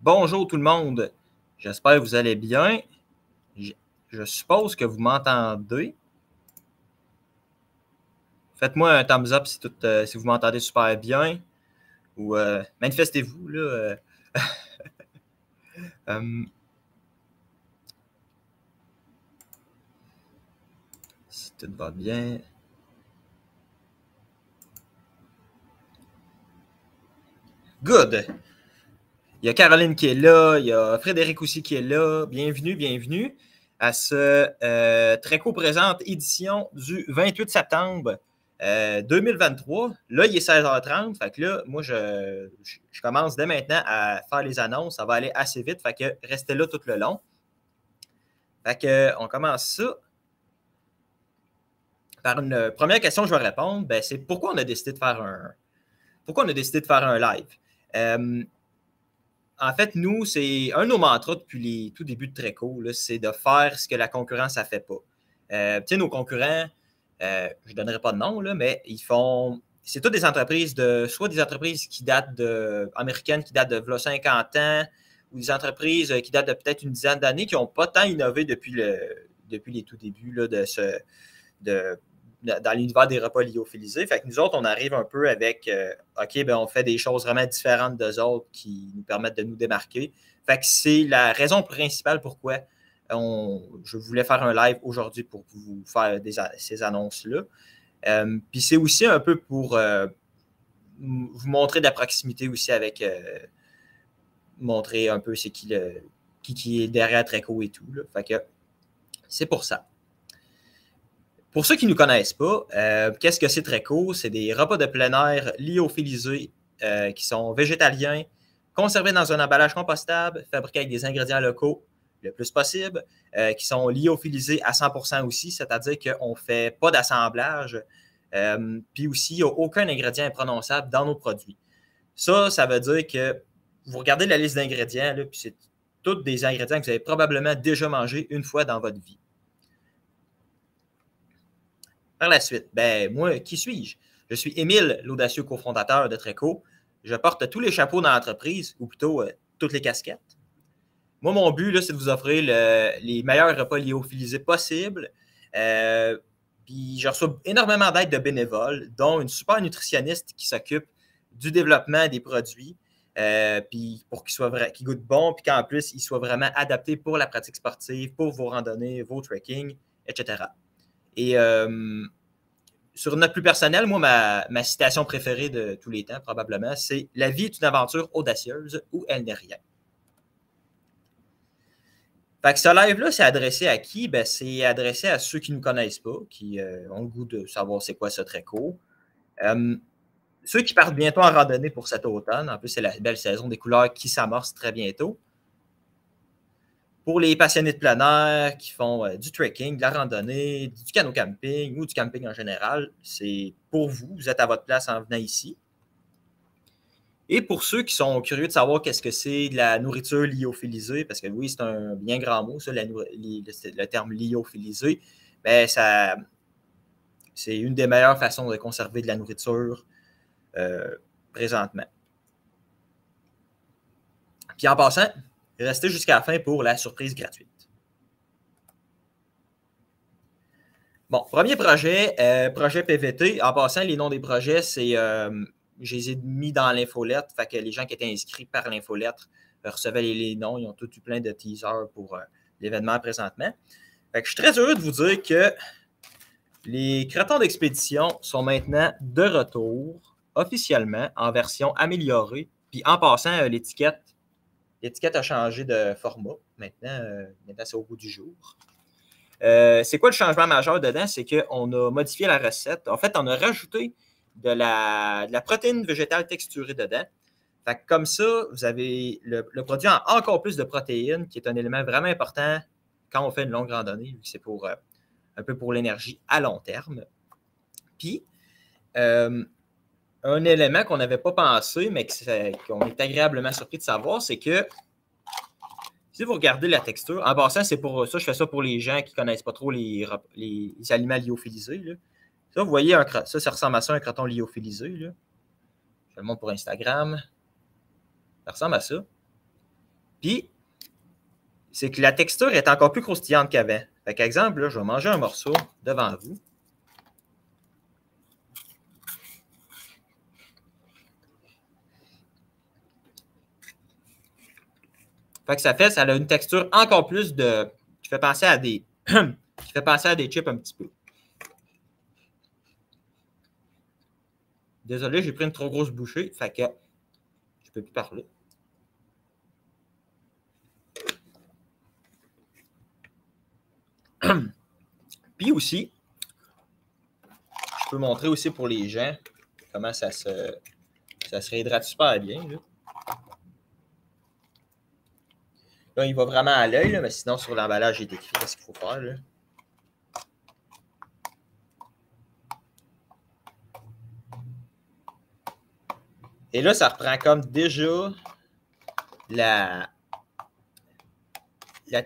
Bonjour tout le monde, j'espère que vous allez bien. Je suppose que vous m'entendez. Faites-moi un thumbs up si vous m'entendez super bien ou manifestez-vous. Là, si tout va bien. Good! Il y a Caroline qui est là, il y a Frédéric aussi qui est là. Bienvenue à ce Treco présente édition du 28 septembre 2023. Là, il est 16h30. Fait que là, moi, je commence dès maintenant à faire les annonces. Ça va aller assez vite. Fait que restez là tout le long. Fait que on commence ça par une première question que je vais répondre. Ben, c'est pourquoi on a décidé de faire un live. En fait, nous, c'est un de nos mantras depuis les tout débuts de Treco, c'est de faire ce que la concurrence ne fait pas. Tu sais, nos concurrents, je ne donnerai pas de nom, là, mais ils font. C'est toutes des entreprises soit des entreprises américaines qui datent de 50 ans, ou des entreprises qui datent de peut-être une dizaine d'années, qui n'ont pas tant innové depuis les tout débuts là, dans l'univers des repas lyophilisés. Fait que nous autres, on arrive un peu avec OK, ben on fait des choses vraiment différentes d'eux autres qui nous permettent de nous démarquer. Fait que c'est la raison principale pourquoi je voulais faire un live aujourd'hui pour vous faire ces annonces-là. Puis c'est aussi un peu pour vous montrer de la proximité aussi avec montrer un peu c'est qui est derrière Treco et tout. Là. Fait que c'est pour ça. Pour ceux qui ne nous connaissent pas, qu'est-ce que c'est Treco? C'est des repas de plein air lyophilisés qui sont végétaliens, conservés dans un emballage compostable, fabriqués avec des ingrédients locaux le plus possible, qui sont lyophilisés à 100% aussi, c'est-à-dire qu'on ne fait pas d'assemblage, puis aussi, il n'y a aucun ingrédient imprononçable dans nos produits. Ça veut dire que vous regardez la liste d'ingrédients, puis c'est tous des ingrédients que vous avez probablement déjà mangés une fois dans votre vie. Par la suite, ben moi, qui suis-je? Je suis Émile, l'audacieux cofondateur de Treco. Je porte tous les chapeaux dans l'entreprise, ou plutôt toutes les casquettes. Moi, mon but, là, c'est de vous offrir les meilleurs repas lyophilisés possibles. Puis je reçois énormément d'aide de bénévoles, dont une super nutritionniste qui s'occupe du développement des produits, puis pour qu'ils goûtent bon, puis qu'en plus, ils soient vraiment adaptés pour la pratique sportive, pour vos randonnées, vos trekking, etc. Et sur une note plus personnelle, moi, ma citation préférée de tous les temps, probablement, c'est « La vie est une aventure audacieuse où elle n'est rien ». Fait que ce live-là, c'est adressé à qui? Ben, c'est adressé à ceux qui ne nous connaissent pas, qui ont le goût de savoir c'est quoi ce Treco. Ceux qui partent bientôt en randonnée pour cet automne. En plus, c'est la belle saison des couleurs qui s'amorce très bientôt. Pour les passionnés de plein air qui font du trekking, de la randonnée, du canot camping ou du camping en général, c'est pour vous. Vous êtes à votre place en venant ici. Et pour ceux qui sont curieux de savoir qu'est-ce que c'est de la nourriture lyophilisée, parce que oui, c'est un bien grand mot, ça, le terme lyophilisé, ben c'est une des meilleures façons de conserver de la nourriture présentement. Puis en passant, restez jusqu'à la fin pour la surprise gratuite. Bon, premier projet, projet PVT. En passant, les noms des projets, c'est je les ai mis dans l'infolette. Fait que les gens qui étaient inscrits par l'infolettre recevaient les noms. Ils ont tous eu plein de teasers pour l'événement présentement. Fait que je suis très heureux de vous dire que les crotons d'expédition sont maintenant de retour officiellement en version améliorée. Puis en passant, l'étiquette a changé de format. Maintenant c'est au goût du jour. C'est quoi le changement majeur dedans? C'est qu'on a modifié la recette. En fait, on a rajouté de la protéine végétale texturée dedans. Fait que comme ça, vous avez le produit a encore plus de protéines, qui est un élément vraiment important quand on fait une longue randonnée, vu que c'est pour un peu pour l'énergie à long terme. Puis, un élément qu'on n'avait pas pensé, mais qu'on est agréablement surpris de savoir, c'est que si vous regardez la texture, en passant, c'est pour ça, je fais ça pour les gens qui ne connaissent pas trop les aliments lyophilisés. Là. Ça, vous voyez, ça ressemble à ça, un croton lyophilisé. Là. Je le montre pour Instagram. Ça ressemble à ça. Puis, c'est que la texture est encore plus croustillante qu'avant. Fait qu'exemple, là, je vais manger un morceau devant vous. Fait que ça a une texture encore plus de. qui fait penser à des. qui fait penser à des chips un petit peu. Désolé, j'ai pris une trop grosse bouchée, fait que je peux plus parler. Puis aussi, je peux montrer aussi pour les gens comment ça se réhydrate super bien. Là, il va vraiment à l'œil, mais sinon, sur l'emballage, il est écrit ce qu'il faut faire. Là. Et là, ça reprend comme déjà la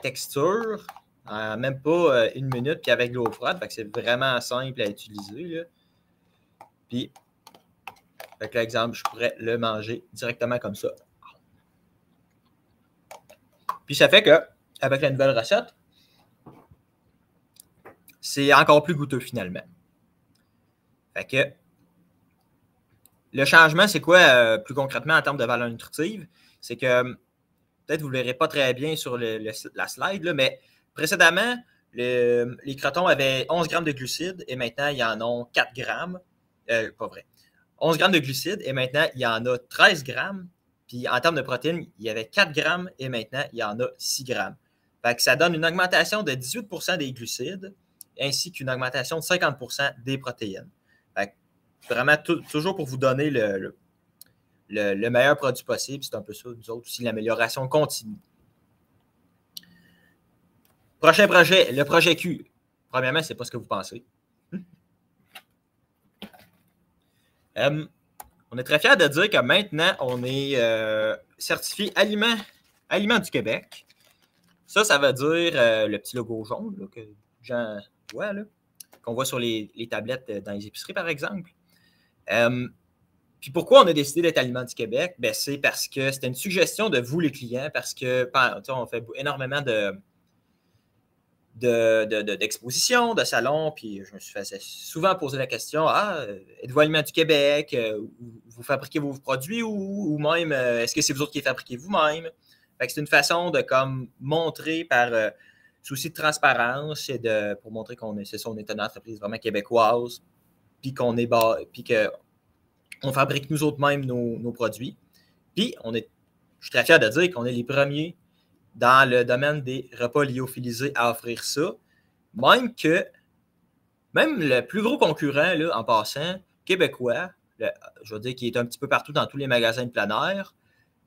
texture en même pas une minute, puis avec l'eau froide. Fait que c'est vraiment simple à utiliser. Là. Puis, avec l'exemple, je pourrais le manger directement comme ça. Puis ça fait que, avec la nouvelle recette, c'est encore plus goûteux finalement. Fait que le changement, c'est quoi plus concrètement en termes de valeur nutritive? C'est que peut-être vous ne le verrez pas très bien sur la slide, là, mais précédemment, les crotons avaient 11 grammes de glucides et maintenant, ils en ont 4 grammes. Pas vrai. 11 grammes de glucides et maintenant, il y en a 13 grammes. Puis en termes de protéines, il y avait 4 grammes et maintenant, il y en a 6 grammes. Fait que ça donne une augmentation de 18 des glucides ainsi qu'une augmentation de 50 des protéines. Fait que vraiment, toujours pour vous donner le meilleur produit possible. C'est un peu ça, nous autres aussi, l'amélioration continue. Prochain projet, le projet Q. Premièrement, c'est pas ce que vous pensez. On est très fiers de dire que maintenant, on est certifié Aliments du Québec. Ça veut dire le petit logo jaune là, que les gens voient, qu'on voit sur les tablettes dans les épiceries, par exemple. Puis pourquoi on a décidé d'être Aliments du Québec? Ben, c'est parce que c'était une suggestion de vous, les clients, parce que on fait énormément d'expositions, de salons, puis je me suis fait souvent poser la question, êtes-vous Aliments du Québec? Vous fabriquez vos produits ou même, est-ce que c'est vous autres qui les fabriquez vous-même? Fait que c'est une façon de comme montrer par souci de transparence et pour montrer qu'on est une entreprise vraiment québécoise, puis qu'on est puis qu'on fabrique nous autres mêmes nos produits. Puis je suis très fier de dire qu'on est les premiers dans le domaine des repas lyophilisés à offrir ça. Même le plus gros concurrent, là, en passant, québécois, je veux dire, qui est un petit peu partout dans tous les magasins de plein air,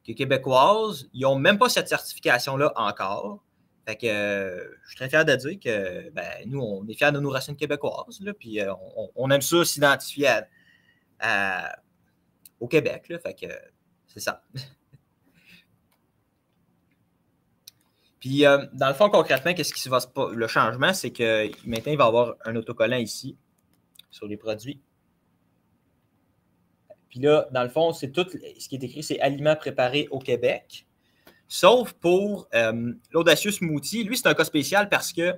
qui est québécoise, ils n'ont même pas cette certification-là encore. Fait que je suis très fier de dire que nous, on est fiers de nos racines québécoises, là, puis on aime ça s'identifier au Québec. Là, fait que c'est ça. Puis, dans le fond, concrètement, qu'est-ce qui va se passer? Le changement, c'est que maintenant, il va y avoir un autocollant ici sur les produits. Puis là, dans le fond, c'est tout ce qui est écrit, c'est aliments préparés au Québec. Sauf pour l'audacieux smoothie. Lui, c'est un cas spécial parce que,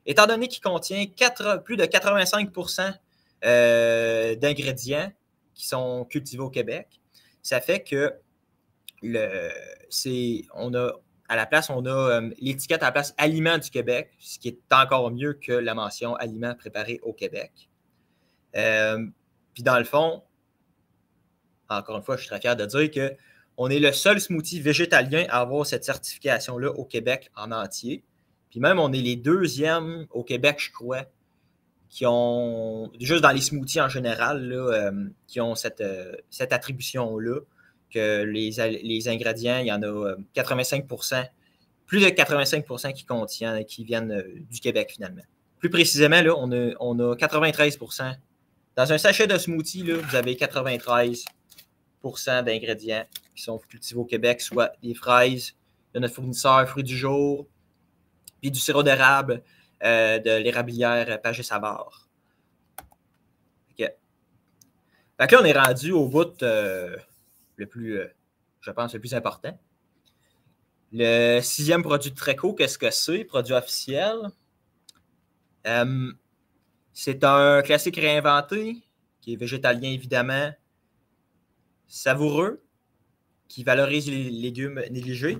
étant donné qu'il contient plus de 85% d'ingrédients qui sont cultivés au Québec, ça fait que à la place, on a l'étiquette à la place Aliments du Québec, ce qui est encore mieux que la mention Aliments préparés au Québec. Puis dans le fond, encore une fois, je suis très fier de dire qu'on est le seul smoothie végétalien à avoir cette certification-là au Québec en entier. Puis même, on est les deuxièmes au Québec, je crois, qui ont, juste dans les smoothies en général, là, qui ont cette attribution-là, que les ingrédients, il y en a 85%, plus de 85% qui viennent du Québec finalement. Plus précisément, là, on a 93%. Dans un sachet de smoothie, là, vous avez 93% d'ingrédients qui sont cultivés au Québec, soit des fraises de notre fournisseur Fruits du jour, puis du sirop d'érable de l'érablière Pagé Savard. Okay. Fait que là, on est rendu au bout le plus, je pense, le plus important. Le 6e produit de Treco, qu'est-ce que c'est? Produit officiel. C'est un classique réinventé, qui est végétalien évidemment, savoureux, qui valorise les légumes négligés,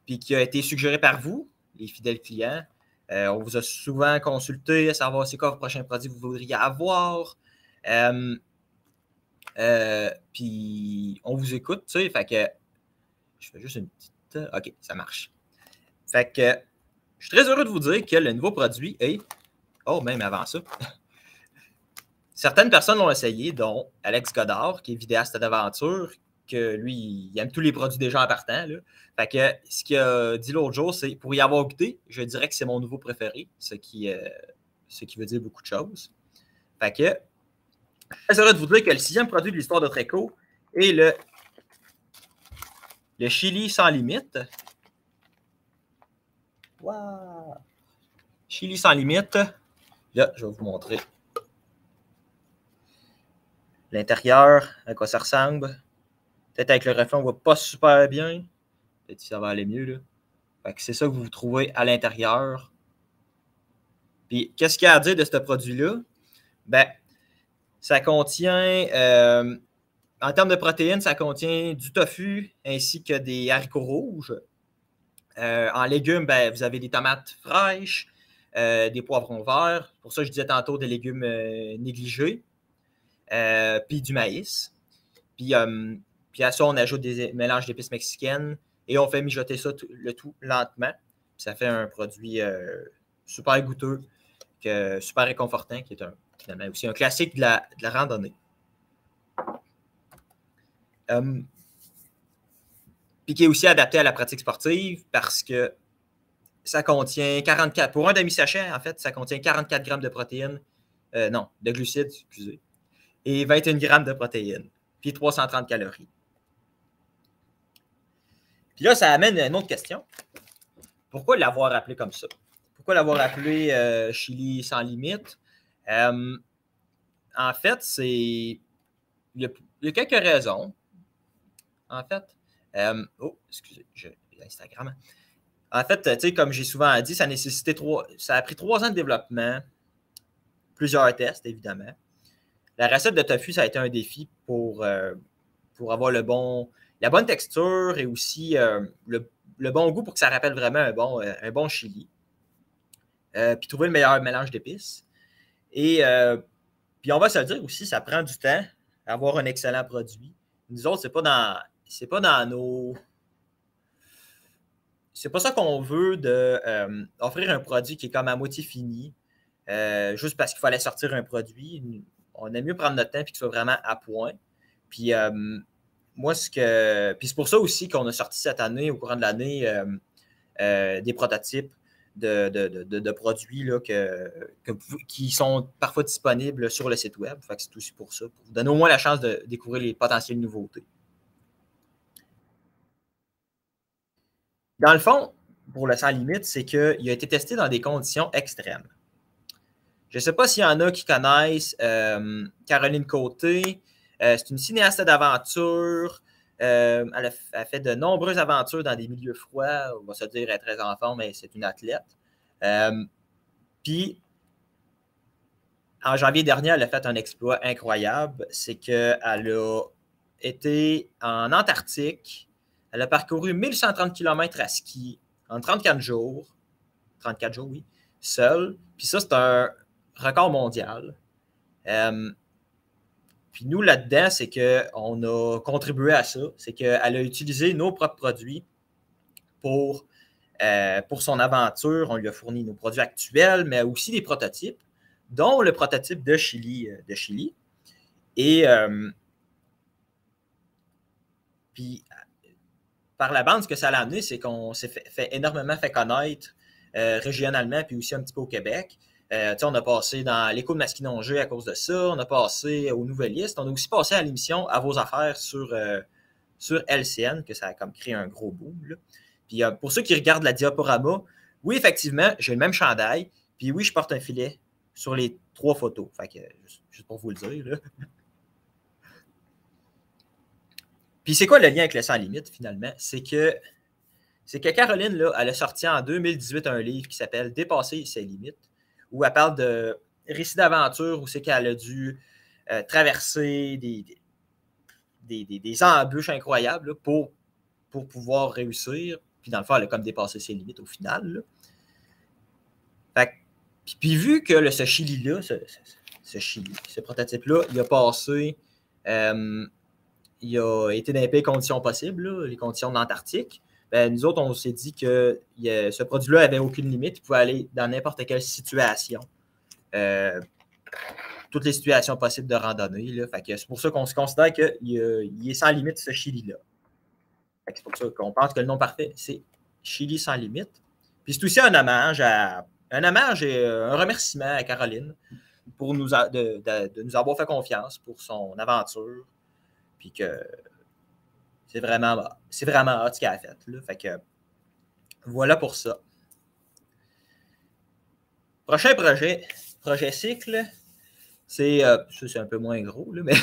puis qui a été suggéré par vous, les fidèles clients. On vous a souvent consulté à savoir c'est quoi vos prochains produits que vous voudriez avoir. Puis on vous écoute, tu sais, fait que je fais juste une petite... OK, ça marche. Fait que je suis très heureux de vous dire que le nouveau produit est... Oh, même avant ça. Certaines personnes l'ont essayé, dont Alex Godard, qui est vidéaste d'aventure, que lui, il aime tous les produits des gens en partant. Là. Fait que ce qu'il a dit l'autre jour, c'est pour y avoir goûté, je dirais que c'est mon nouveau préféré, ce qui veut dire beaucoup de choses. Fait que je suis très heureux de vous dire que le 6e produit de l'histoire de Treco est le chili sans limite. Wow! Chili sans limite. Là, je vais vous montrer l'intérieur, à quoi ça ressemble. Peut-être avec le reflet, on ne voit pas super bien. Peut-être que ça va aller mieux. Là. Fait que c'est ça que vous trouvez à l'intérieur. Puis, qu'est-ce qu'il y a à dire de ce produit-là? Ben, ça contient, en termes de protéines, ça contient du tofu ainsi que des haricots rouges. En légumes, ben, vous avez des tomates fraîches, des poivrons verts. Pour ça, je disais tantôt des légumes négligés. Puis du maïs. Puis à ça, on ajoute des mélanges d'épices mexicaines et on fait mijoter ça le tout lentement. Puis ça fait un produit super goûteux, super réconfortant, qui est finalement aussi un classique de la randonnée. Puis qui est aussi adapté à la pratique sportive parce que ça contient 44, pour un demi-sachet, en fait, ça contient 44 grammes de protéines, non, de glucides, excusez, et 21 grammes de protéines, puis 330 calories. Puis là, ça amène à une autre question. Pourquoi l'avoir appelé comme ça? Pourquoi l'avoir appelé chili sans limite? En fait, il y a quelques raisons. En fait, excusez, j'ai Instagram. En fait, tu sais, comme j'ai souvent dit, ça a pris 3 ans de développement, plusieurs tests, évidemment. La recette de tofu, ça a été un défi pour avoir la bonne texture et aussi le bon goût pour que ça rappelle vraiment un bon chili. Puis trouver le meilleur mélange d'épices. Et puis on va se le dire aussi, ça prend du temps à avoir un excellent produit. Nous autres, c'est pas dans nos... C'est pas ça qu'on veut d'offrir un produit qui est comme à moitié fini, juste parce qu'il fallait sortir un produit. On aime mieux prendre notre temps et qu'il soit vraiment à point. Puis moi, puis c'est pour ça aussi qu'on a sorti cette année, au courant de l'année, des prototypes de produits là, qui sont parfois disponibles sur le site web. Fait que c'est aussi pour ça, pour vous donner au moins la chance de découvrir les potentielles nouveautés. Dans le fond, pour le sans limite, c'est qu'il a été testé dans des conditions extrêmes. Je ne sais pas s'il y en a qui connaissent Caroline Côté. C'est une cinéaste d'aventure. Elle a fait de nombreuses aventures dans des milieux froids. On va se dire, elle est très enfant, mais c'est une athlète. Puis, en janvier dernier, elle a fait un exploit incroyable. C'est qu'elle a été en Antarctique. Elle a parcouru 1130 km à ski en 34 jours. 34 jours, oui. Seule. Puis ça, c'est un record mondial. Puis nous, là-dedans, c'est qu'on a contribué à ça. C'est qu'elle a utilisé nos propres produits pour son aventure. On lui a fourni nos produits actuels, mais aussi des prototypes, dont le prototype de Chili. Et puis, par la bande, ce que ça a amené, c'est qu'on s'est énormément fait connaître régionalement, puis aussi un petit peu au Québec. On a passé dans l'écho de Masquinongé à cause de ça. On a passé aux Nouvellistes. On a aussi passé à l'émission À vos affaires sur LCN, que ça a comme créé un gros boom. Là. Puis pour ceux qui regardent la diaporama, oui, effectivement, j'ai le même chandail. Puis oui, je porte un filet sur les 3 photos. Fait que, juste pour vous le dire. Là. Puis c'est quoi le lien avec le sans limite, finalement? C'est que c'est que Caroline, là, elle a sorti en 2018 un livre qui s'appelle Dépasser ses limites, où elle parle de récits d'aventure, où c'est qu'elle a dû traverser des embûches incroyables là, pour pouvoir réussir. Puis dans le fond, elle a comme dépassé ses limites au final. Là. Fait, puis vu que ce Chili-là, ce prototype-là, il a passé, il a été dans les pires conditions possibles, là, les conditions de l'Antarctique, ben, nous autres, on s'est dit que ce produit-là n'avait aucune limite, il pouvait aller dans n'importe quelle situation. Toutes les situations possibles de randonnée. Là. Fait que c'est pour ça qu'on se considère qu'il est sans limite, ce Chili-là. C'est pour ça qu'on pense que le nom parfait, c'est Chili sans limite. Puis c'est aussi un hommage et un remerciement à Caroline pour de nous avoir fait confiance pour son aventure. Puis que c'est vraiment hot ce qu'elle a fait. Là. Fait que voilà pour ça. Prochain projet cycle, c'est un peu moins gros, là, mais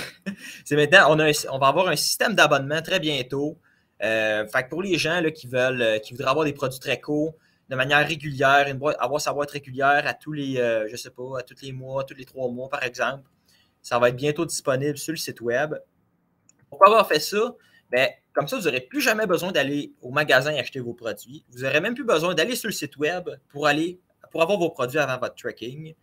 c'est maintenant, on va avoir un système d'abonnement très bientôt. Fait que pour les gens là, qui voudraient avoir des produits très courts de manière régulière, avoir sa boîte régulière à tous les, je sais pas, à tous les mois, tous les 3 mois, par exemple, ça va être bientôt disponible sur le site web. Pourquoi avoir fait ça? Ben, comme ça, vous n'aurez plus jamais besoin d'aller au magasin acheter vos produits. Vous n'aurez même plus besoin d'aller sur le site web pour avoir vos produits avant votre tracking.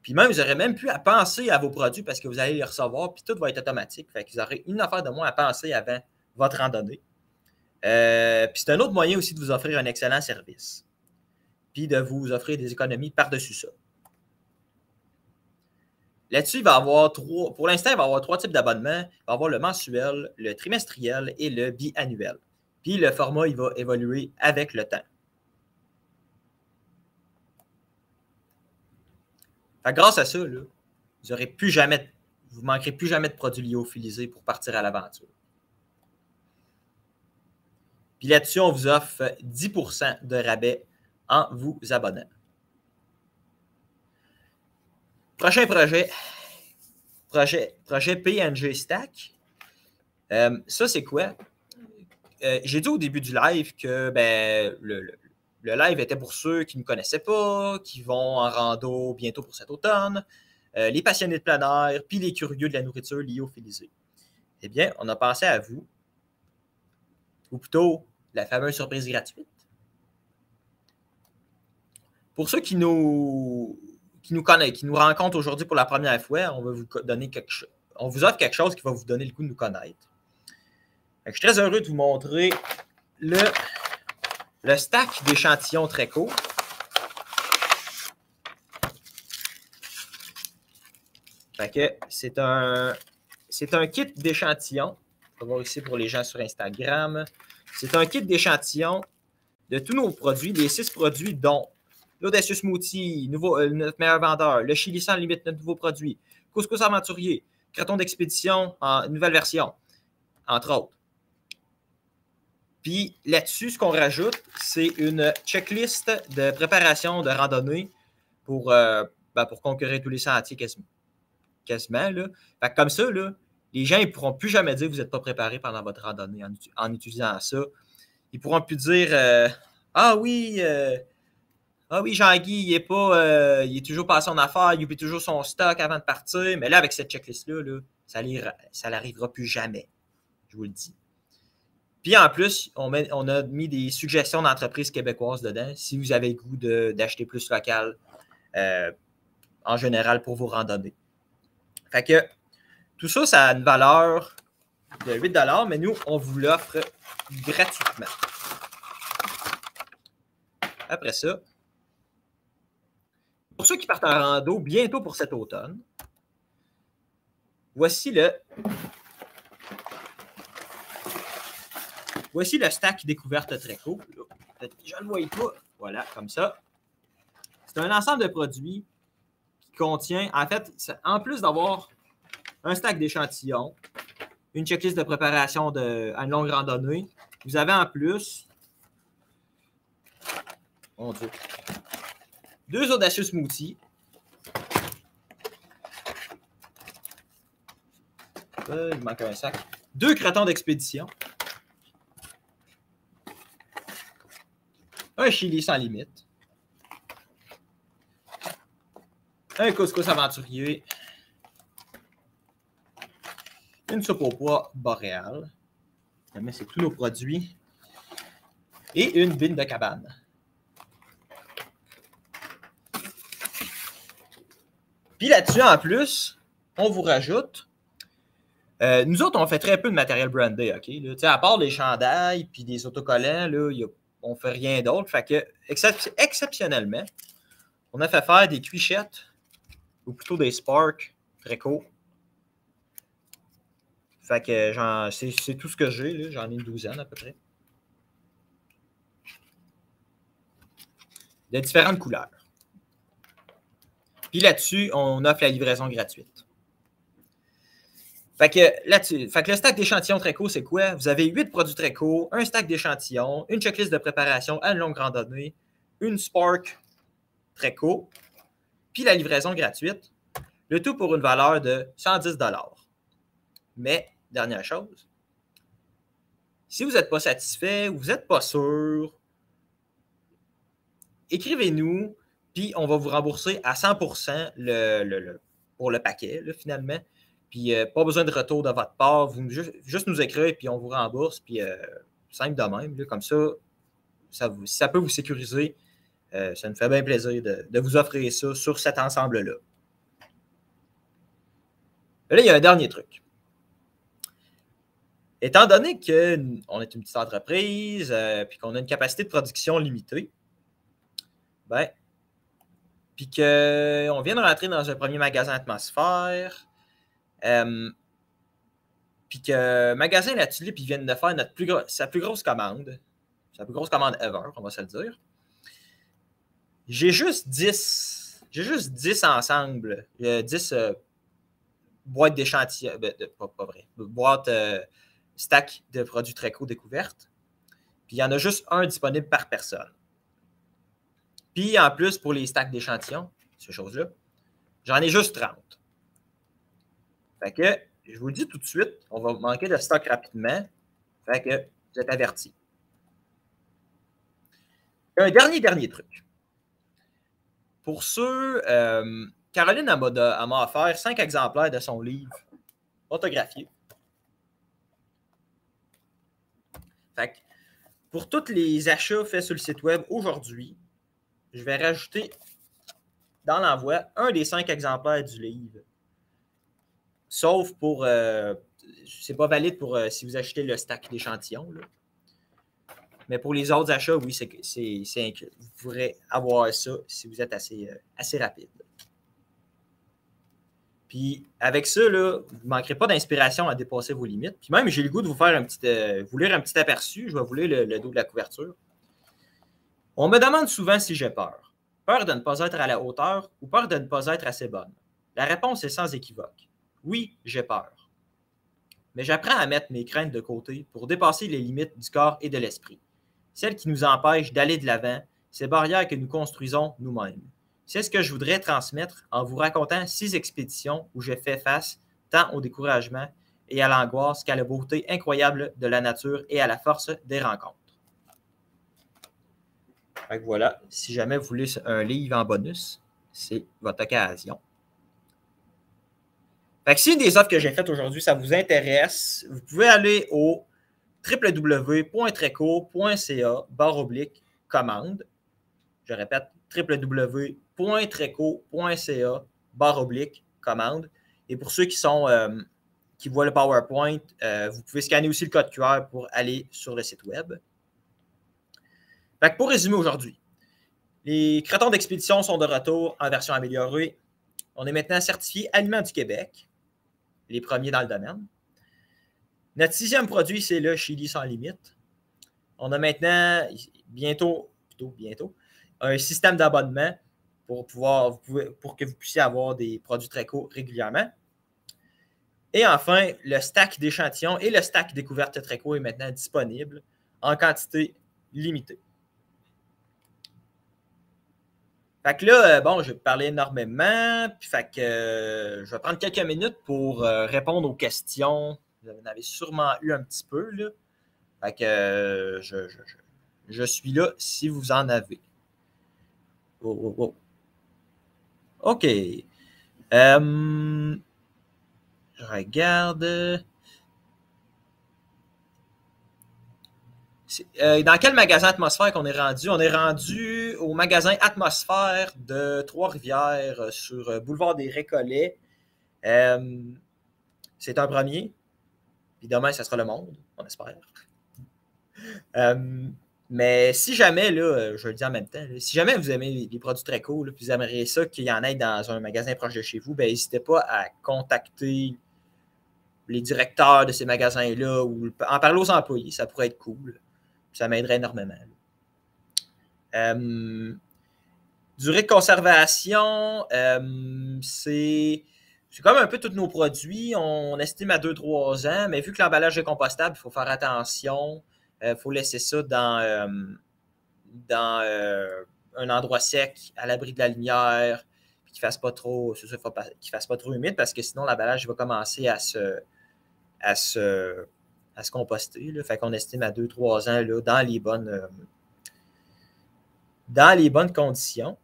Puis même, vous n'aurez même plus à penser à vos produits parce que vous allez les recevoir, puis tout va être automatique. Fait que vous aurez une affaire de moins à penser avant votre randonnée. Puis c'est un autre moyen aussi de vous offrir un excellent service. Puis de vous offrir des économies par-dessus ça. Là-dessus, pour l'instant, il va y avoir 3 types d'abonnements. Il va y avoir le mensuel, le trimestriel et le biannuel. Puis le format, il va évoluer avec le temps. Fait que grâce à ça, là, vous ne manquerez plus jamais de produits lyophilisés pour partir à l'aventure. Puis là-dessus, on vous offre 10% de rabais en vous abonnant. Prochain projet PNG Stack. Ça, c'est quoi? J'ai dit au début du live que ben, le live était pour ceux qui ne connaissaient pas, qui vont en rando bientôt pour cet automne, les passionnés de plein air, puis les curieux de la nourriture lyophilisée. Eh bien, on a pensé à vous, ou plutôt la fameuse surprise gratuite. Pour ceux qui nous connaissent, qui nous rencontrent aujourd'hui pour la première fois, on va vous donner on vous offre quelque chose qui va vous donner le goût de nous connaître. Je suis très heureux de vous montrer le stack d'échantillons très court. Fait que c'est un kit d'échantillons. On va voir ici pour les gens sur Instagram. C'est un kit d'échantillons de tous nos produits, les 6 produits dont l'Audacieux Smoothie, notre meilleur vendeur, le Chili sans limite, notre nouveau produit, Couscous Aventurier, Craton d'expédition en nouvelle version, entre autres. Puis là-dessus, ce qu'on rajoute, c'est une checklist de préparation de randonnée pour conquérir tous les sentiers quasiment. Là. Fait que comme ça, là, les gens ne pourront plus jamais dire que vous n'êtes pas préparé pendant votre randonnée en utilisant ça. Ils ne pourront plus dire Ah oui, Jean-Guy, il est toujours pas à son affaire, il oublie toujours son stock avant de partir. Mais là, avec cette checklist-là, là, ça n'arrivera plus jamais. Je vous le dis. Puis en plus, on a mis des suggestions d'entreprises québécoises dedans si vous avez le goût d'acheter plus local en général pour vos randonnées. Fait que tout ça, ça a une valeur de 8$, mais nous, on vous l'offre gratuitement. Après ça, pour ceux qui partent en rando bientôt pour cet automne, voici le stack découverte très court. Je ne le voyais pas. Voilà, comme ça. C'est un ensemble de produits qui contient, en fait, en plus d'avoir un stack d'échantillons, une checklist de préparation à une longue randonnée, vous avez en plus, mon Dieu, 2 audacieux smoothies. Il manque un sac. 2 crotons d'expédition. un chili sans limite, un couscous aventurier, une soupe au pois boréale, mais c'est tous nos produits, et une bine de cabane. Puis là-dessus, en plus, on vous rajoute. Nous autres, on fait très peu de matériel brandé, OK? Là, à part les chandails puis des autocollants, là, on ne fait rien d'autre. Fait que, exceptionnellement, on a fait faire des cuichettes, ou plutôt des Spark Treco. Fait que c'est tout ce que j'ai. J'en ai une douzaine à peu près. De différentes couleurs. Puis là-dessus, on offre la livraison gratuite. Fait que le stack d'échantillons Treco, c'est quoi? Vous avez 8 produits Treco, un stack d'échantillons, une checklist de préparation à une longue randonnée, une Spark Treco, puis la livraison gratuite. Le tout pour une valeur de 110 $. Mais, dernière chose, si vous n'êtes pas satisfait ou vous n'êtes pas sûr, écrivez-nous, puis on va vous rembourser à 100% pour le paquet, là, finalement. Puis pas besoin de retour de votre part. Vous juste nous écrire, puis on vous rembourse. Puis simple de même. Là, comme ça, ça peut vous sécuriser. Ça nous fait bien plaisir de vous offrir ça sur cet ensemble-là. Là, il y a un dernier truc. Étant donné qu'on est une petite entreprise, puis qu'on a une capacité de production limitée, ben, puis qu'on vient de rentrer dans un premier magasin Atmosphère, puis que Magasin La Tulipe, ils viennent de faire sa plus grosse commande ever, on va se le dire. J'ai juste 10 ensembles, 10 boîtes d'échantillons, pas vrai, boîtes stack de produits Treco découvertes. Puis il y en a juste un disponible par personne. Puis en plus, pour les stacks d'échantillons, ces choses-là, j'en ai juste 30. Fait que, je vous le dis tout de suite, on va manquer de stock rapidement. Fait que, vous êtes avertis. Un dernier truc. Pour ceux, Caroline m'a offert 5 exemplaires de son livre autographié. Fait que, pour tous les achats faits sur le site web aujourd'hui, je vais rajouter dans l'envoi un des 5 exemplaires du livre. Sauf pour, c'est pas valide pour si vous achetez le stack d'échantillons. Mais pour les autres achats, oui, c'est inclus. Vous pourrez avoir ça si vous êtes assez rapide. Puis avec ça, là, vous ne manquerez pas d'inspiration à dépasser vos limites. Puis même, j'ai le goût de vous faire vous lire un petit aperçu. Je vais vous lire le dos de la couverture. On me demande souvent si j'ai peur. Peur de ne pas être à la hauteur ou peur de ne pas être assez bonne. La réponse est sans équivoque. Oui, j'ai peur. Mais j'apprends à mettre mes craintes de côté pour dépasser les limites du corps et de l'esprit. Celles qui nous empêchent d'aller de l'avant, ces barrières que nous construisons nous-mêmes. C'est ce que je voudrais transmettre en vous racontant 6 expéditions où j'ai fait face tant au découragement et à l'angoisse qu'à la beauté incroyable de la nature et à la force des rencontres. Fait que voilà, si jamais vous voulez un livre en bonus, c'est votre occasion. Fait que si une des offres que j'ai faites aujourd'hui, ça vous intéresse, vous pouvez aller au www.treco.ca/commande. Je répète, www.treco.ca/commande. Et pour ceux qui voient le PowerPoint, vous pouvez scanner aussi le code QR pour aller sur le site web. Fait que pour résumer aujourd'hui, les crotons d'expédition sont de retour en version améliorée. On est maintenant certifié Aliments du Québec, les premiers dans le domaine. Notre 6e produit, c'est le chili sans limite. On a maintenant, bientôt, un système d'abonnement pour que vous puissiez avoir des produits Treco régulièrement. Et enfin, le stack d'échantillons et le stack découverte Treco est maintenant disponible en quantité limitée. Fait que là, bon, je vais parler énormément, puis fait que je vais prendre quelques minutes pour répondre aux questions. Vous en avez sûrement eu un petit peu, là. Fait que Je suis là si vous en avez. Oh, oh, oh. OK. Je regarde. Dans quel magasin Atmosphère qu'on est rendu? On est rendu au magasin Atmosphère de Trois-Rivières sur Boulevard des Récollets. C'est un premier. Puis demain, ça sera le monde, on espère. Mais si jamais, là, je le dis en même temps, là, si jamais vous aimez les produits très cool, puis vous aimeriez ça qu'il y en ait dans un magasin proche de chez vous, ben n'hésitez pas à contacter les directeurs de ces magasins-là ou en parler aux employés. Ça pourrait être cool. Ça m'aiderait énormément. Durée de conservation, c'est comme un peu tous nos produits. On estime à 2-3 ans, mais vu que l'emballage est compostable, il faut faire attention. Il faut laisser ça dans un endroit sec, à l'abri de la lumière, puis qu'il ne fasse pas trop, qu'il fasse pas trop humide, parce que sinon l'emballage va commencer à se composter. Là. Fait qu'on estime à 2-3 ans là, dans les bonnes conditions.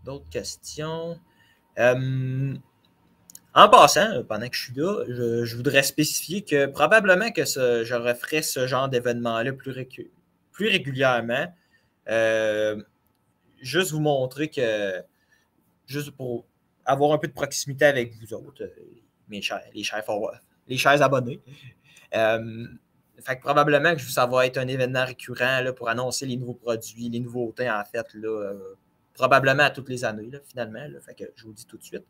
D'autres questions? En passant, pendant que je suis là, je voudrais spécifier que probablement que je referais ce genre d'événement-là plus régulièrement. Juste vous montrer que, juste pour avoir un peu de proximité avec vous autres, les chers abonnés. Fait que probablement que ça va être un événement récurrent là, pour annoncer les nouveaux produits, les nouveautés en fait, là, probablement à toutes les années, là, finalement. Là, fait que je vous le dis tout de suite.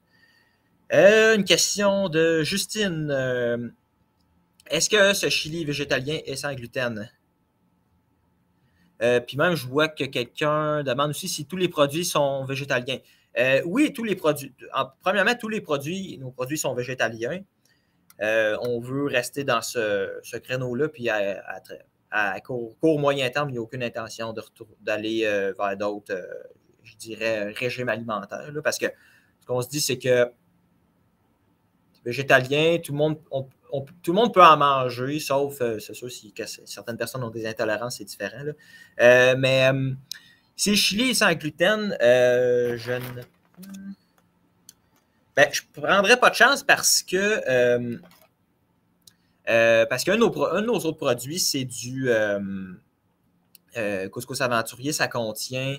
Une question de Justine. Est-ce que ce chili végétalien est sans gluten? Puis même, je vois que quelqu'un demande aussi si tous les produits sont végétaliens. Oui, tous les produits. Premièrement, tous les produits, nos produits sont végétaliens. On veut rester dans ce créneau-là, puis à court, moyen terme, il n'y a aucune intention d'aller vers d'autres, je dirais, régimes alimentaires. Là, parce que ce qu'on se dit, c'est que végétalien, tout le monde peut en manger, sauf, c'est sûr, si certaines personnes ont des intolérances, c'est différent. Là. Mais si le chili est sans gluten, je ne. Ben, je ne prendrais pas de chance parce qu'un de nos autres produits, c'est du couscous aventurier. Ça contient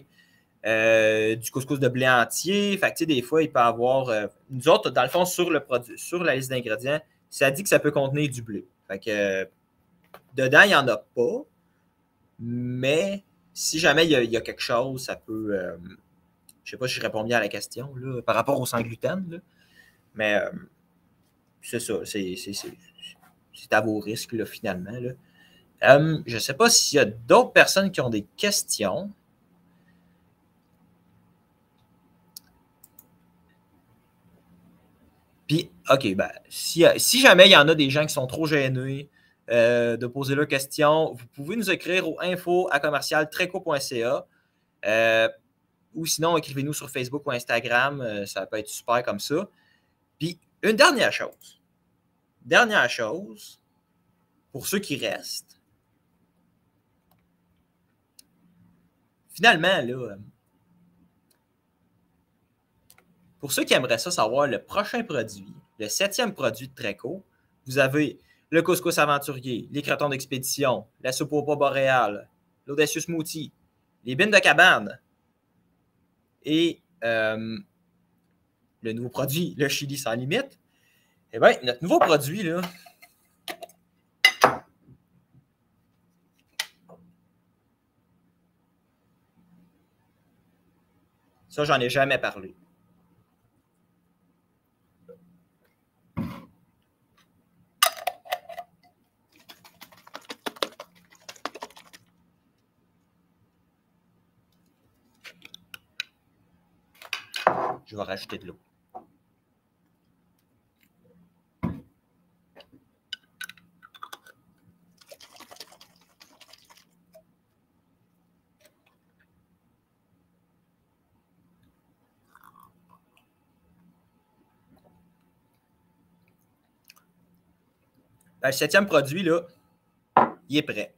du couscous de blé entier. Fait que, des fois, il peut y avoir. Nous autres, dans le fond, sur la liste d'ingrédients, ça dit que ça peut contenir du blé. Fait que dedans, il n'y en a pas. Mais si jamais il y a quelque chose, ça peut. Je ne sais pas si je réponds bien à la question là, par rapport au sans gluten. Là. Mais c'est ça. C'est à vos risques, là, finalement. Là. Je ne sais pas s'il y a d'autres personnes qui ont des questions. Puis, OK, ben, si jamais il y en a des gens qui sont trop gênés de poser leurs questions, vous pouvez nous écrire au info@commercialtreco.ca ou sinon, écrivez-nous sur Facebook ou Instagram. Ça peut être super comme ça. Puis, une dernière chose. Pour ceux qui restent. Finalement, là, pour ceux qui aimeraient ça savoir le prochain produit, le 7e produit de Treco, vous avez le couscous aventurier, les crotons d'expédition, la soupe au pois boréal, l'audacieux smoothie, les bines de cabane et le nouveau produit, le chili sans limite. Eh bien, notre nouveau produit, là, ça, j'en ai jamais parlé. Je vais rajouter de l'eau. Le 7e produit, là, il est prêt.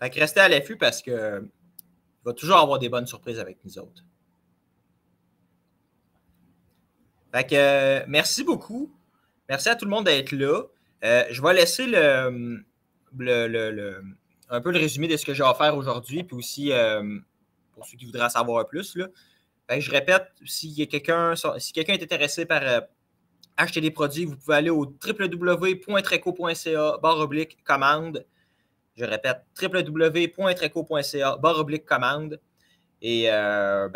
Fait que restez à l'affût parce que il va toujours avoir des bonnes surprises avec nous autres. Fait que merci beaucoup. Merci à tout le monde d'être là. Je vais laisser un peu le résumé de ce que j'ai à faire aujourd'hui, puis aussi pour ceux qui voudraient en savoir plus. Là. Fait que je répète, si quelqu'un est intéressé par acheter des produits, vous pouvez aller au www.treco.ca/commande. Je répète, www.treco.ca/commande. Et à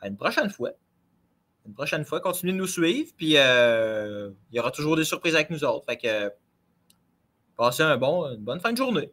une prochaine fois. Une prochaine fois, continuez de nous suivre. Puis il y aura toujours des surprises avec nous autres. Fait que passez une bonne fin de journée.